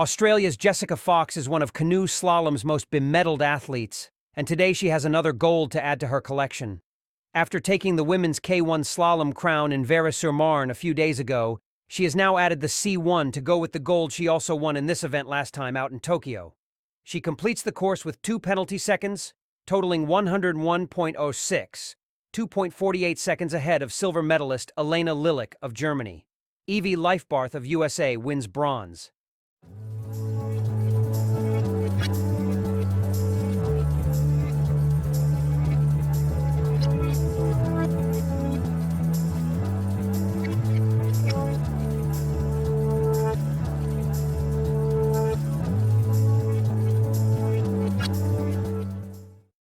Australia's Jessica Fox is one of Canoe Slalom's most bemedalled athletes, and today she has another gold to add to her collection. After taking the women's K1 slalom crown in Vaires-sur-Marne a few days ago, she has now added the C1 to go with the gold she also won in this event last time out in Tokyo. She completes the course with 2 penalty seconds, totaling 101.06, 2.48 seconds ahead of silver medalist Elena Lilik of Germany. Evy Leifbarth of USA wins bronze.